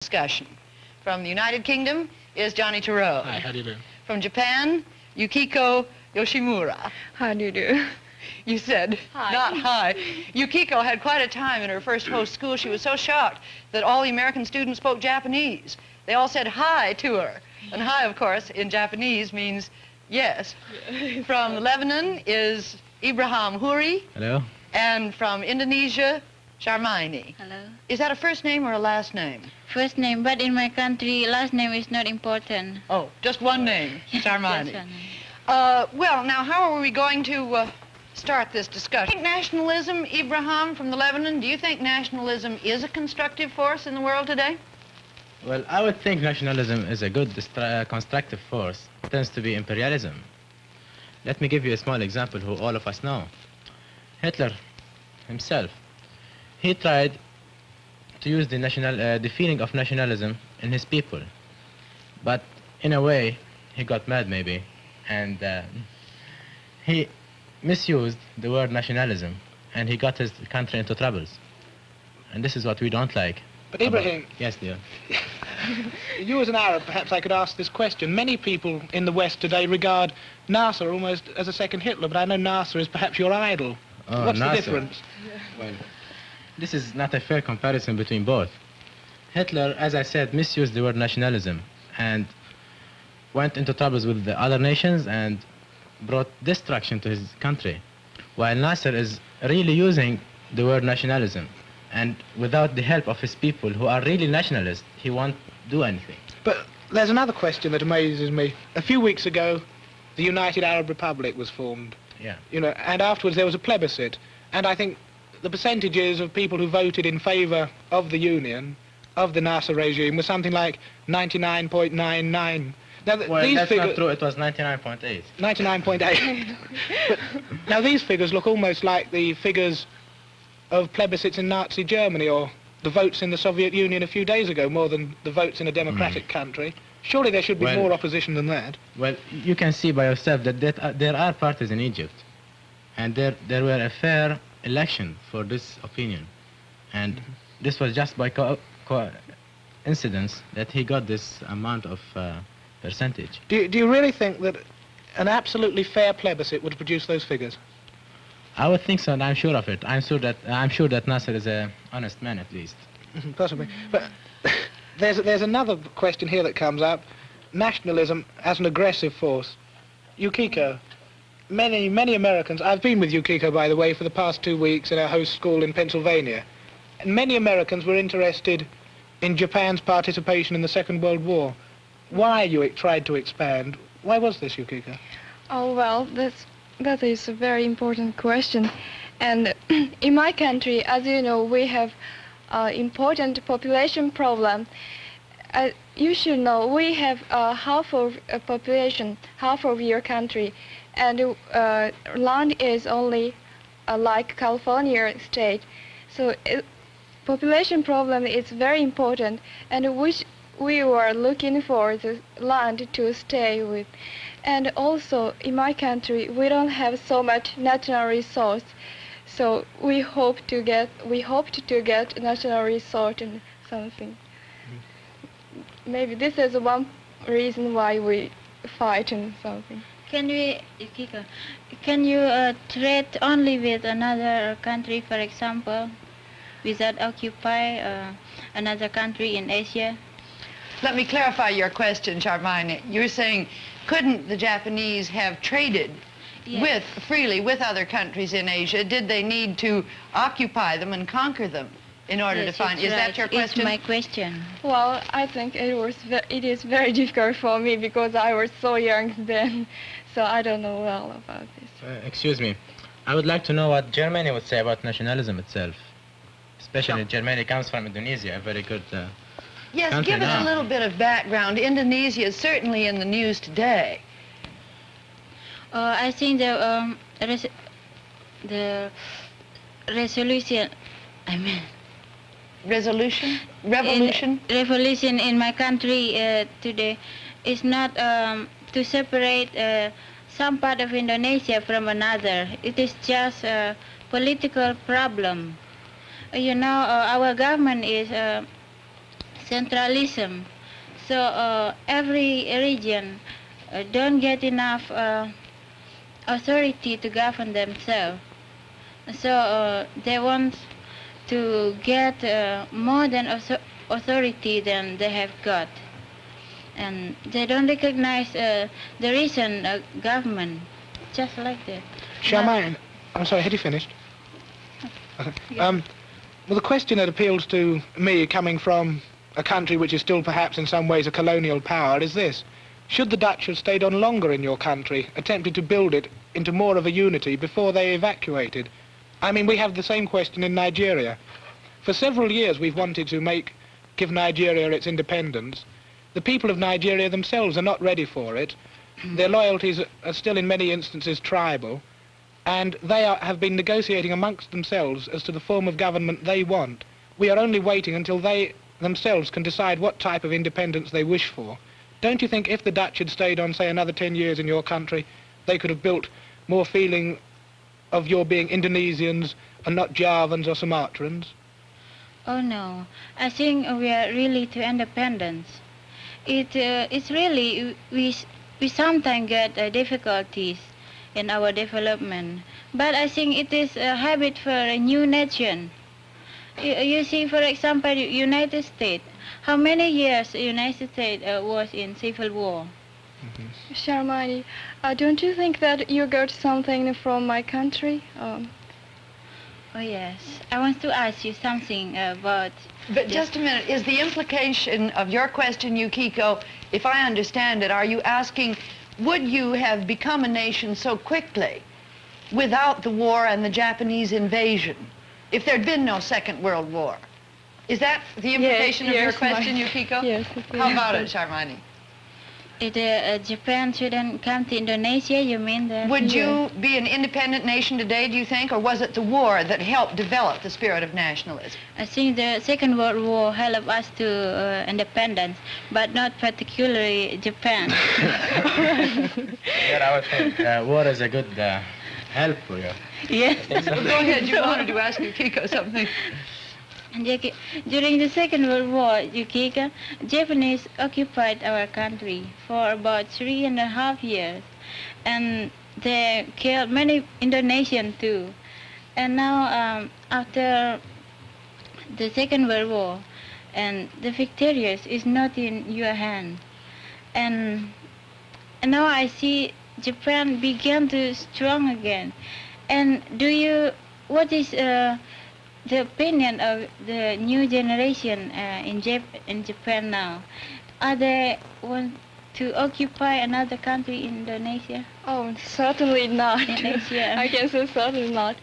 discussion. From the United Kingdom is Johnny Taro. Hi, how do you do? From Japan, Yukiko Yoshimura. How do you do? You said Hi. not hi. Yukiko had quite a time in her first host school. She was so shocked that all the American students spoke Japanese. They all said hi to her. And hi, of course, in Japanese means yes. From Lebanon is Ibrahim Huri. Hello. And from Indonesia, Sharmaini. Hello. Is that a first name or a last name? First name, but in my country, last name is not important. Oh, just one name, Sharmaini. Just one name. Well, now, how are we going to start this discussion? Do you think nationalism, Ibrahim from the Lebanon, do you think nationalism is a constructive force in the world today? Well, I would think nationalism is a good constructive force. It tends to be imperialism. Let me give you a small example who all of us know. Hitler himself. He tried to use the feeling of nationalism in his people. But in a way, he got mad maybe, and he misused the word nationalism, and he got his country into troubles. And this is what we don't like. But Ibrahim, Yes, dear. you as an Arab, perhaps I could ask this question. Many people in the West today regard Nasser almost as a second Hitler, but I know Nasser is perhaps your idol. Oh, What's Nasser. the difference? Well, this is not a fair comparison between both. Hitler, as I said, misused the word nationalism and went into troubles with the other nations and brought destruction to his country, while Nasser is really using the word nationalism, and without the help of his people who are really nationalists, he won't do anything. But there's another question that amazes me. A few weeks ago, the United Arab Republic was formed. Yeah. You know, and afterwards there was a plebiscite, and I think the percentages of people who voted in favour of the Union, of the Nasser regime, was something like 99.99. Now, Well, these that's figures, not true. It was 99.8. 99.8. But now these figures look almost like the figures of plebiscites in Nazi Germany or the votes in the Soviet Union a few days ago, more than the votes in a democratic country. Surely there should be Well- more opposition than that. Well, you can see by yourself that there are parties in Egypt, and there were a fair election for this opinion, and this was just by coincidence that he got this amount of percentage. Do you really think that an absolutely fair plebiscite would produce those figures? I would think so, and I'm sure of it. I'm sure that Nasser is an honest man at least. Possibly. But there's another question here that comes up. Nationalism as an aggressive force. Yukiko, many Americans, I've been with Yukiko, by the way, for the past 2 weeks in our host school in Pennsylvania, and many Americans were interested in Japan's participation in the Second World War. Why you tried to expand? Why was this, Yukiko? Oh, well, that is a very important question. And in my country, as you know, we have important population problem. You should know we have half of a population, half of your country, and land is only like California state. So population problem is very important, and which we were looking for the land to stay with. And also in my country, we don't have so much natural resource, so we hoped to get natural resource and something. Maybe this is one reason why we fight and something. Can you trade only with another country, for example, without occupy another country in Asia? Let me clarify your question, Sharmaini. You're saying, couldn't the Japanese have traded Yes. freely with other countries in Asia? Did they need to occupy them and conquer them in order Yes, to find? it's Is right. that your question? It's my question. Well, I think it is very difficult for me because I was so young then, so I don't know well about this. Excuse me. I would like to know what Germany would say about nationalism itself. Especially Germany comes from Indonesia, a very good Yes, country give us now. a little bit of background. Indonesia is certainly in the news today. I think the resolution, Revolution? Revolution? Revolution in my country today is not to separate some part of Indonesia from another. It is just a political problem. You know, our government is centralism. So every region don't get enough authority to govern themselves. So they want to get more than authority than they have got. And they don't recognize the recent government, just like that. Charmaine, I'm sorry, had you finished? Yeah. Well, the question that appeals to me, coming from a country which is still perhaps in some ways a colonial power, is this. Should the Dutch have stayed on longer in your country, attempting to build it into more of a unity before they evacuated? I mean, we have the same question in Nigeria. For several years we've wanted to give Nigeria its independence. The people of Nigeria themselves are not ready for it. Their loyalties are still in many instances tribal, and they have been negotiating amongst themselves as to the form of government they want. We are only waiting until they themselves can decide what type of independence they wish for. Don't you think if the Dutch had stayed on, say, another 10 years in your country, they could have built more feeling of your being Indonesians and not Javans or Sumatrans? Oh no, I think we are really to independence. It's really, we sometimes get difficulties in our development, but I think it is a habit for a new nation. You see, for example, United States. How many years the United States was in civil war? Sharmani, don't you think that you got something from my country? Oh yes, I want to ask you something about... But just a minute, is the implication of your question, Yukiko, if I understand it, are you asking, would you have become a nation so quickly without the war and the Japanese invasion, if there'd been no Second World War? Is that the implication of your question, Yukiko? Yes. How about it, Sharmani? Japan shouldn't come to Indonesia, you mean that? Would you be an independent nation today, do you think, or was it the war that helped develop the spirit of nationalism? I think the Second World War helped us to independence, but not particularly Japan. Yeah, I would think war is a good help for you. Yes. Well, go ahead, you wanted to ask Yukiko something. During the Second World War, Yukiko, Japanese occupied our country for about 3.5 years, and they killed many Indonesians too. And now, after the Second World War, and the victorious is not in your hand, and now I see Japan began to strong again. And what is the opinion of the new generation in Japan now? Are they want to occupy another country in Indonesia? Oh, certainly not. In Asia? I can say certainly not.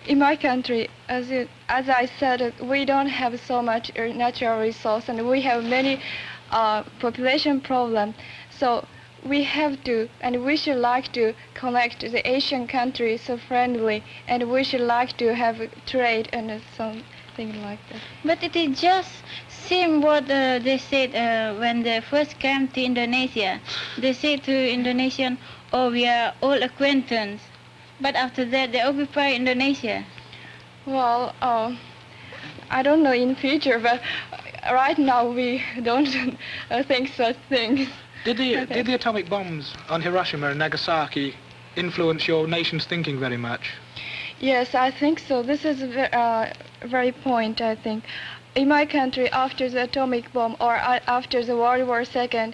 In my country, as I said, we don't have so much natural resource, and we have many population problems. So we have to, and we should like to connect the Asian countries so friendly, and we should like to have trade and something like that. But it is just same what they said when they first came to Indonesia. They said to Indonesian, oh, we are all acquaintance. But after that, they occupy Indonesia. Well, I don't know in future, but right now we don't think such things. Did the atomic bombs on Hiroshima and Nagasaki influence your nation's thinking very much? Yes, I think so. This is a very point, I think. In my country, after the atomic bomb or after the World War II,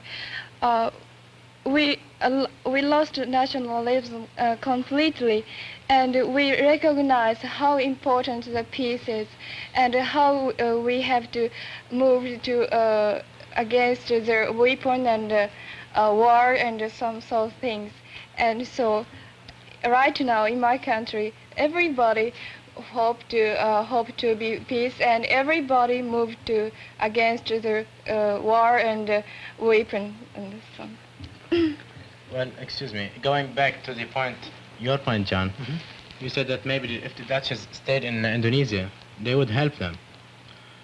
we lost nationalism completely, and we recognize how important the peace is, and how we have to move to against the weapon and war and some sort of things. And so right now in my country, everybody hope to be peace, and everybody move to against the war and weapon and some. Well, excuse me, going back to your point, John, you said that maybe if the Dutch stayed in Indonesia, they would help them.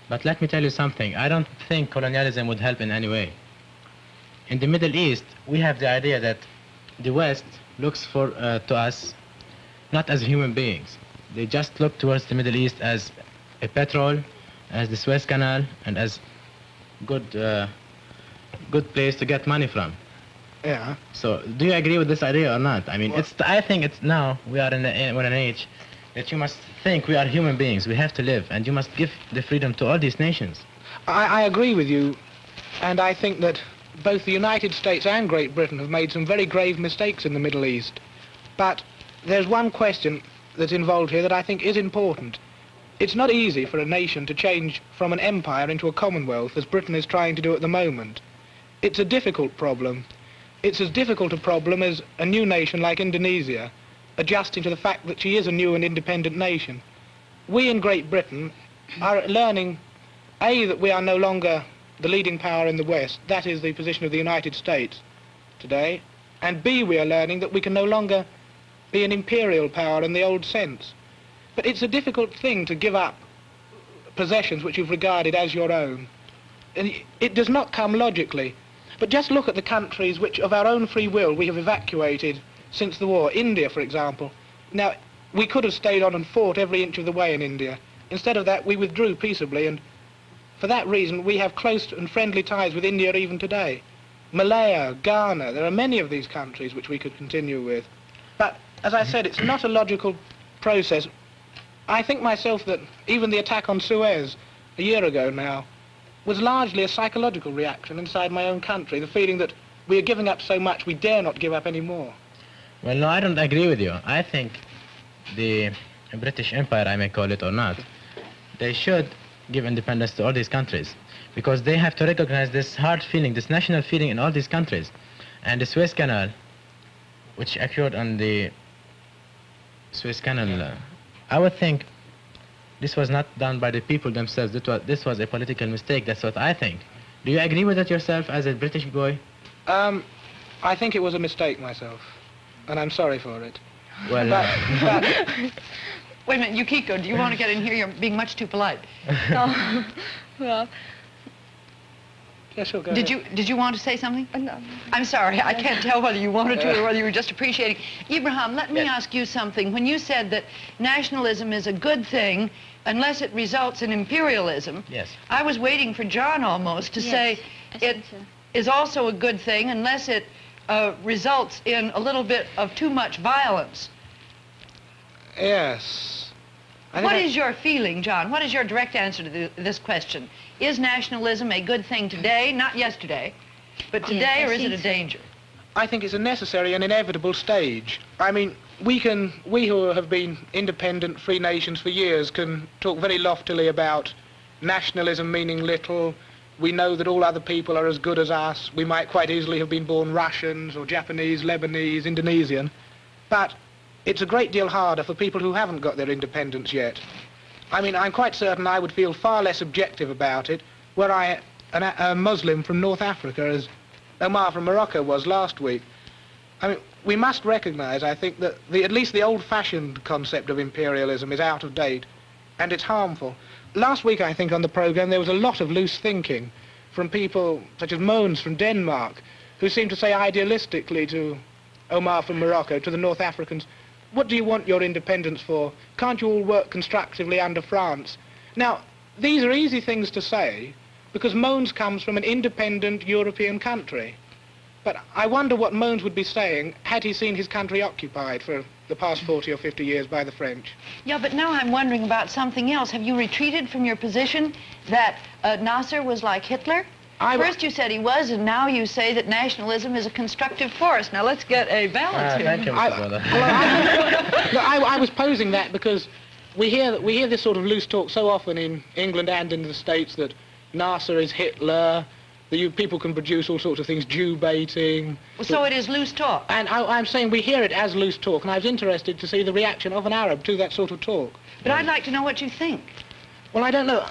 But let me tell you something, I don't think colonialism would help in any way. In the Middle East, we have the idea that the West looks to us not as human beings. They just look towards the Middle East as a petrol, as the Suez Canal, and as good place to get money from. Yeah. So, do you agree with this idea or not? I mean, I think it's now we are in an age that you must think we are human beings. We have to live, and you must give the freedom to all these nations. I agree with you, and I think that both the United States and Great Britain have made some very grave mistakes in the Middle East. But there's one question that's involved here that I think is important. It's not easy for a nation to change from an empire into a commonwealth, as Britain is trying to do at the moment. It's a difficult problem. It's as difficult a problem as a new nation like Indonesia, adjusting to the fact that she is a new and independent nation. We in Great Britain are learning, A, that we are no longer the leading power in the West, that is the position of the United States today, and B, we are learning that we can no longer be an imperial power in the old sense. But it's a difficult thing to give up possessions which you've regarded as your own. And it does not come logically. But just look at the countries which, of our own free will, we have evacuated since the war. India, for example. Now, we could have stayed on and fought every inch of the way in India. Instead of that, we withdrew peaceably, and for that reason, we have close and friendly ties with India even today. Malaya, Ghana, there are many of these countries which we could continue with. But, as I said, it's not a logical process. I think myself that even the attack on Suez a year ago now was largely a psychological reaction inside my own country, the feeling that we are giving up so much we dare not give up any more. Well, no, I don't agree with you. I think the British Empire, I may call it or not, they should give independence to all these countries because they have to recognize this hard feeling, this national feeling in all these countries. And the Suez Canal, which occurred on the Suez Canal, I would think this was not done by the people themselves. This was a political mistake. That's what I think. Do you agree with it yourself as a British boy? I think it was a mistake myself, and I'm sorry for it. Well, but Wait a minute, Yukiko, do you want to get in here? You're being much too polite. No. Well, yeah, sure, go Did ahead. you want to say something? no. I'm sorry, I can't tell whether you wanted to or whether you were just appreciating. Ibrahim, let me ask you something. When you said that nationalism is a good thing unless it results in imperialism, yes. I was waiting for John almost to say it is also a good thing unless it results in a little bit of too much violence. Yes. What is your feeling, John? What is your direct answer to this question? Is nationalism a good thing today, not yesterday, but today, or is it a danger? I think it's a necessary and inevitable stage. I mean, we who have been independent, free nations for years can talk very loftily about nationalism meaning little. We know that all other people are as good as us. We might quite easily have been born Russians or Japanese, Lebanese, Indonesian. But it's a great deal harder for people who haven't got their independence yet. I mean, I'm quite certain I would feel far less objective about it were I a Muslim from North Africa, as Omar from Morocco was last week. I mean, we must recognize, I think, that at least the old-fashioned concept of imperialism is out of date, and it's harmful. Last week, I think, on the program, there was a lot of loose thinking from people such as Mogens from Denmark, who seemed to say idealistically to Omar from Morocco, to the North Africans, what do you want your independence for? Can't you all work constructively under France? Now, these are easy things to say, because Mogens comes from an independent European country. But I wonder what Mogens would be saying had he seen his country occupied for the past 40 or 50 years by the French. Yeah, but now I'm wondering about something else. Have you retreated from your position that Nasser was like Hitler? First you said he was, and now you say that nationalism is a constructive force. Now let's get a balance here. Thank you, Mr. Brother. I was posing that because we hear this sort of loose talk so often in England and in the States that Nasser is Hitler, that people can produce all sorts of things, Jew baiting. Well, so it is loose talk. And I'm saying we hear it as loose talk, and I was interested to see the reaction of an Arab to that sort of talk. But I'd like to know what you think. Well, I don't know.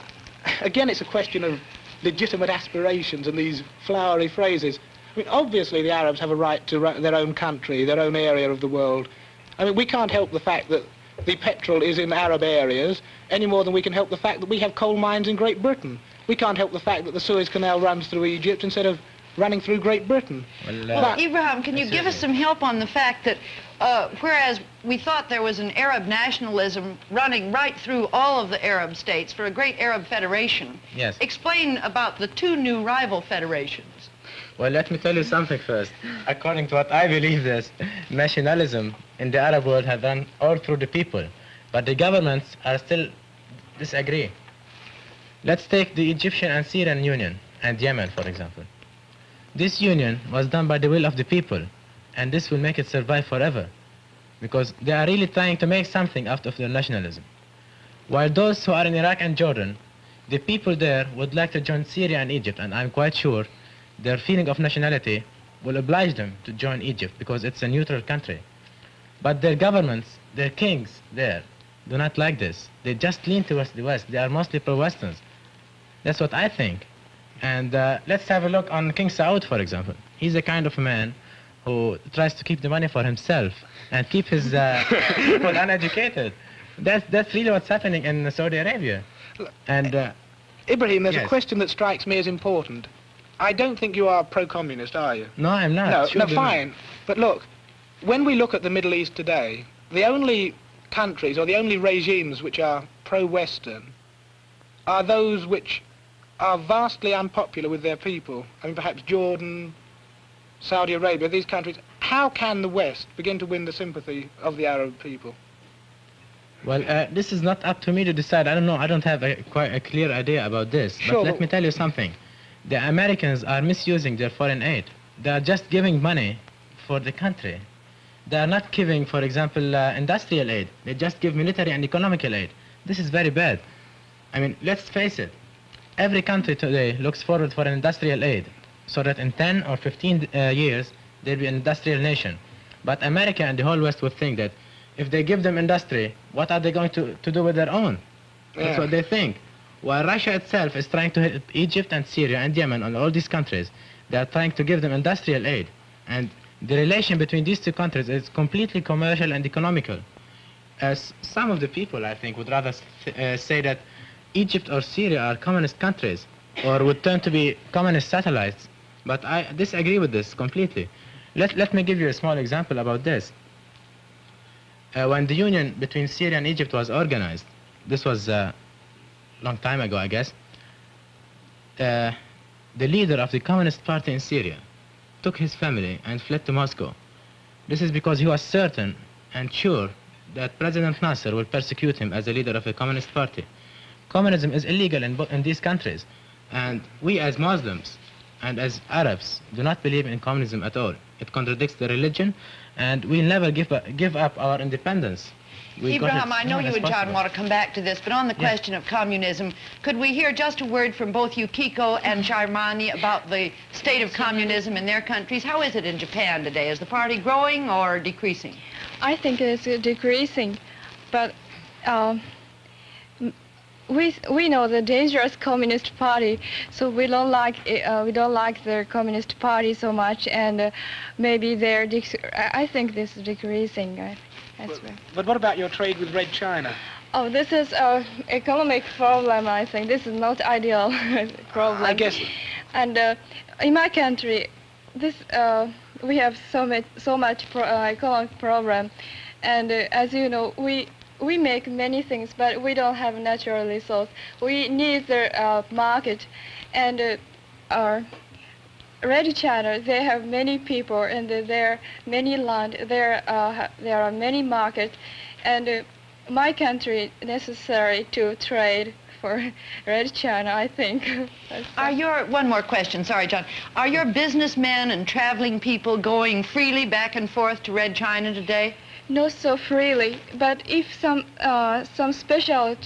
Again, it's a question of legitimate aspirations and these flowery phrases. I mean, obviously the Arabs have a right to their own country, their own area of the world. I mean, we can't help the fact that the petrol is in Arab areas any more than we can help the fact that we have coal mines in Great Britain. We can't help the fact that the Suez Canal runs through Egypt instead of running through Great Britain. Well, Ibrahim, can you give us some help on the fact that whereas we thought there was an Arab nationalism running right through all of the Arab states for a great Arab federation, yes. Explain about the two new rival federations. Well, let me tell you something first. According to what I believe, this nationalism in the Arab world has run all through the people, but the governments are still disagree. Let's take the Egyptian and Syrian union and Yemen, for example. This union was done by the will of the people, and this will make it survive forever, because they are really trying to make something out of their nationalism. While those who are in Iraq and Jordan, the people there would like to join Syria and Egypt, and I'm quite sure their feeling of nationality will oblige them to join Egypt because it's a neutral country. But their governments, their kings there, do not like this. They just lean towards the West. They are mostly pro-Westerns. That's what I think. And let's have a look on King Saud, for example. He's a kind of man who tries to keep the money for himself and keep his people uneducated. That's really what's happening in Saudi Arabia. And Ibrahim, there's yes. a question that strikes me as important. I don't think you are pro-communist, are you? No, I'm not. No, Sure no, fine. But look, when we look at the Middle East today, the only countries or the only regimes which are pro-Western are those which are vastly unpopular with their people. I mean, perhaps Jordan, Saudi Arabia, these countries. How can the West begin to win the sympathy of the Arab people? Well, this is not up to me to decide. I don't know. I don't have quite a clear idea about this. Sure, but let me tell you something. The Americans are misusing their foreign aid. They are just giving money for the country. They are not giving, for example, industrial aid. They just give military and economical aid. This is very bad. I mean, let's face it. Every country today looks forward for an industrial aid so that in 10 or 15 years, they'll be an industrial nation. But America and the whole West would think that if they give them industry, what are they going to do with their own? That's what they think. While Russia itself is trying to hit Egypt and Syria and Yemen and all these countries, they are trying to give them industrial aid. And the relation between these two countries is completely commercial and economical. As some of the people, I think, would rather say that Egypt or Syria are communist countries or would turn to be communist satellites. But I disagree with this completely. Let me give you a small example about this. When the union between Syria and Egypt was organized, this was a long time ago, I guess, the leader of the Communist Party in Syria took his family and fled to Moscow. This is because he was certain and sure that President Nasser will persecute him as a leader of a communist party. Communism is illegal in these countries, and we as Muslims and as Arabs do not believe in communism at all. It contradicts the religion, and we'll never give up our independence. Ibrahim, I know you and John want to come back to this, but on the question of communism, could we hear just a word from both Yukiko and Sharmani about the state of communism in their countries? How is it in Japan today? Is the party growing or decreasing? I think it's decreasing, but we know the dangerous communist party, so we don't like their communist party so much, and maybe I think this is decreasing. But what about your trade with Red China? Oh, this is an economic problem, I think. This is not ideal problem. I guess. And in my country, we have so much economic problem, and as you know, we make many things, but we don't have natural resource. We need the market, and our Red China, they have many people, and there are many land. There are many markets, and my country necessary to trade for Red China, I think. One more question, sorry, John. Are your businessmen and traveling people going freely back and forth to Red China today? Not so freely, but if some special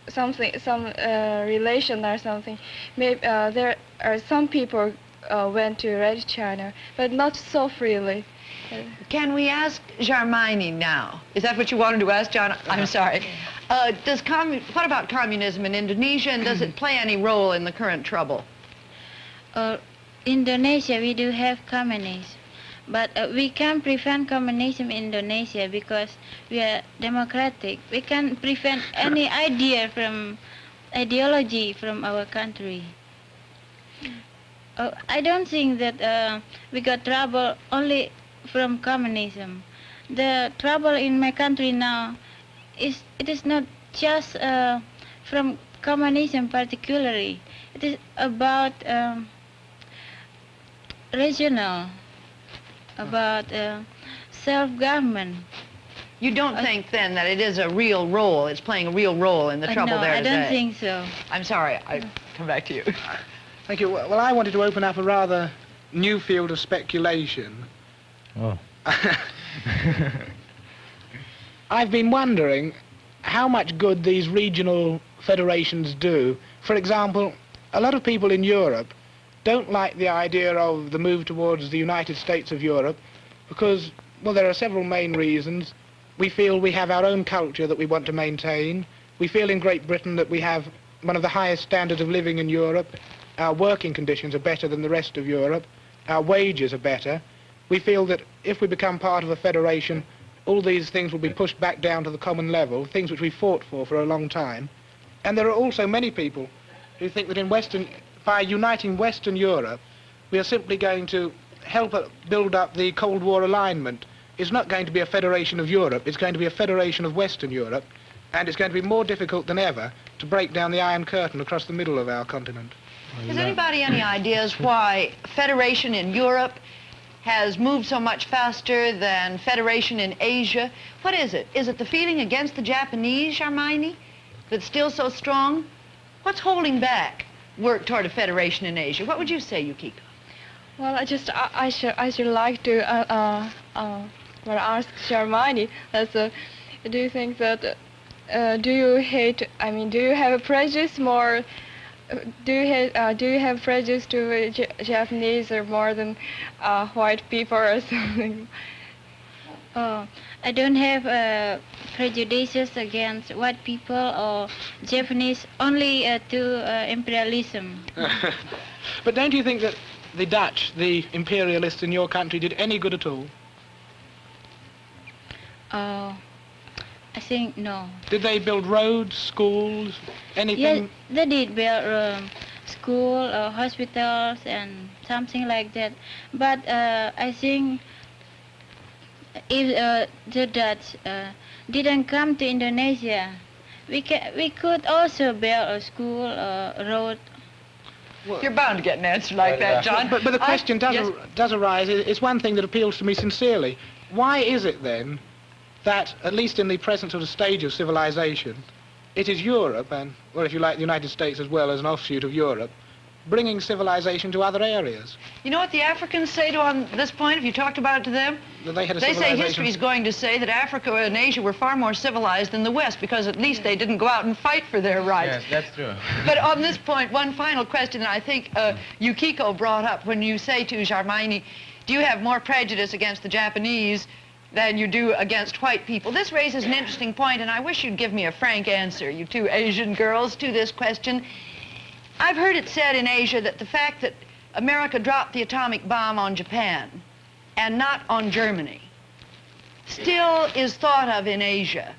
some relation or something, maybe there are some people went to Red China, but not so freely. Can we ask Jarmini now? Is that what you wanted to ask, John? I'm sorry. What about communism in Indonesia, and does it play any role in the current trouble? Indonesia, we do have communism, but we can't prevent communism in Indonesia because we are democratic. We can't prevent any ideology from our country. I don't think that we got trouble only from communism. The trouble in my country now it is not just from communism particularly. It is about regional, about self-government. You don't think then that it is a real role, it's playing a real role in the trouble No, there I today? don't think so. I'm sorry, I come back to you. Thank you. Well, I wanted to open up a rather new field of speculation. Oh. I've been wondering how much good these regional federations do. For example, a lot of people in Europe don't like the idea of the move towards the United States of Europe because, well, there are several main reasons. We feel we have our own culture that we want to maintain. We feel in Great Britain that we have one of the highest standards of living in Europe. Our working conditions are better than the rest of Europe. Our wages are better. We feel that if we become part of a federation, all these things will be pushed back down to the common level, things which we fought for a long time. And there are also many people who think that by uniting Western Europe, we are simply going to help build up the Cold War alignment. It's not going to be a federation of Europe, it's going to be a federation of Western Europe, and it's going to be more difficult than ever to break down the Iron Curtain across the middle of our continent. Has anybody any ideas why federation in Europe has moved so much faster than federation in Asia? What is it? Is it the feeling against the Japanese, Sharmaini, that's still so strong? What's holding back work toward a federation in Asia? What would you say, Yukiko? Well, I should like to ask Sharmaini, do you think that do you have a prejudice more? Do you have prejudice to Japanese or more than white people or something? I don't have prejudices against white people or Japanese, only to imperialism. But don't you think that the Dutch, the imperialists in your country, did any good at all? I think no. Did they build roads, schools, anything? Yes, they did build school, hospitals, and something like that. But I think if the Dutch didn't come to Indonesia, we could also build a school, road. You're bound to get an answer like that, John. But the question yes. does arise. It's one thing that appeals to me sincerely. Why is it then that, at least in the present sort of stage of civilization, it is Europe, and, well, if you like, the United States as well as an offshoot of Europe, bringing civilization to other areas? You know what the Africans say on this point? Have you talked about it to them? They had a They say civilization. history is going to say that Africa and Asia were far more civilized than the West because at least they didn't go out and fight for their rights. Yes, that's true. But on this point, one final question that I think Yukiko brought up when you say to Sharmaini, do you have more prejudice against the Japanese than you do against white people? This raises an interesting point, and I wish you'd give me a frank answer, you two Asian girls, to this question. I've heard it said in Asia that the fact that America dropped the atomic bomb on Japan and not on Germany still is thought of in Asia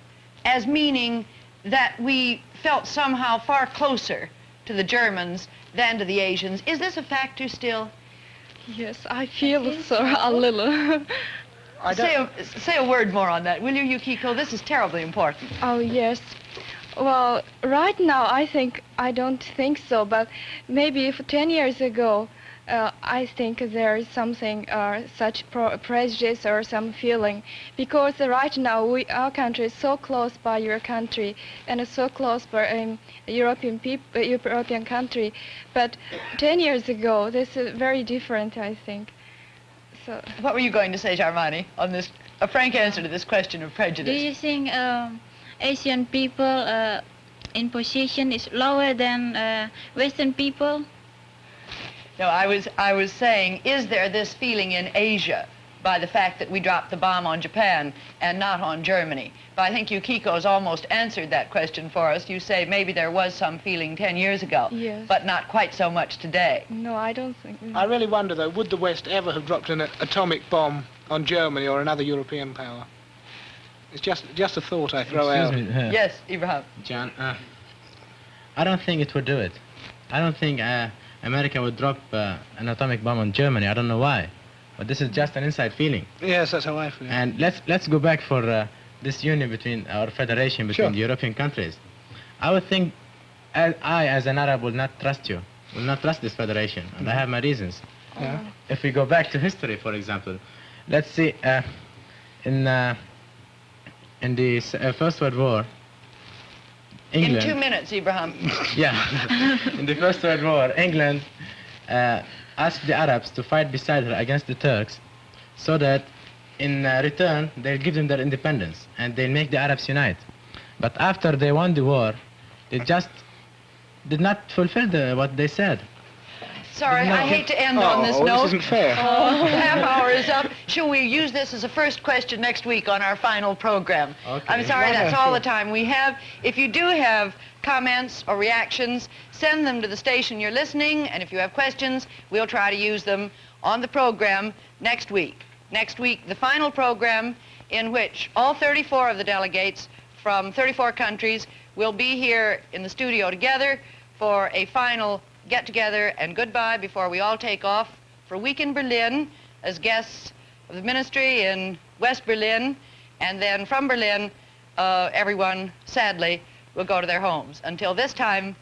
as meaning that we felt somehow far closer to the Germans than to the Asians. Is this a factor still? Yes, I feel so a little. Say a word more on that, will you, Yukiko? This is terribly important. Oh, yes. Well, right now I don't think so, but maybe 10 years ago, I think there is something, such prejudice or some feeling, because right now our country is so close by your country and so close by European country, but 10 years ago this is very different, I think. So. What were you going to say, Sharmaini, on this? A frank answer to this question of prejudice. Do you think Asian people in position is lower than Western people? No, I was saying, is there this feeling in Asia by the fact that we dropped the bomb on Japan and not on Germany? But I think Yukiko's almost answered that question for us. You say maybe there was some feeling 10 years ago, yes, but not quite so much today. No, I don't think. I really wonder, though, would the West ever have dropped an atomic bomb on Germany or another European power? It's just a thought I throw out. Excuse me, Yes, Ibrahim. John, I don't think it would do it. I don't think America would drop an atomic bomb on Germany. I don't know why, but this is just an inside feeling. Yes, that's how I feel. And let's go back for this union between our federation between Sure. the European countries. I would think I, as an Arab, will not trust you, will not trust this federation, and I have my reasons. Yeah. If we go back to history, for example, let's see, in the First World War, England... In 2 minutes, Ibrahim. Yeah, in the First World War, England asked the Arabs to fight beside her against the Turks, so that in return they'll give them their independence and they'll make the Arabs unite. But after they won the war, they just did not fulfill what they said. Sorry, I hate to end on this Oh, note. this isn't fair. The half hour is up. Shall we use this as a first question next week on our final program? Okay. I'm sorry, Yeah, that's all sure. the time we have. If you do have comments or reactions, send them to the station you're listening, and if you have questions, we'll try to use them on the program next week. Next week, the final program in which all 34 of the delegates from 34 countries will be here in the studio together for a final get-together and goodbye before we all take off for a week in Berlin as guests of the ministry in West Berlin, and then from Berlin, everyone, sadly, will go to their homes. Until this time,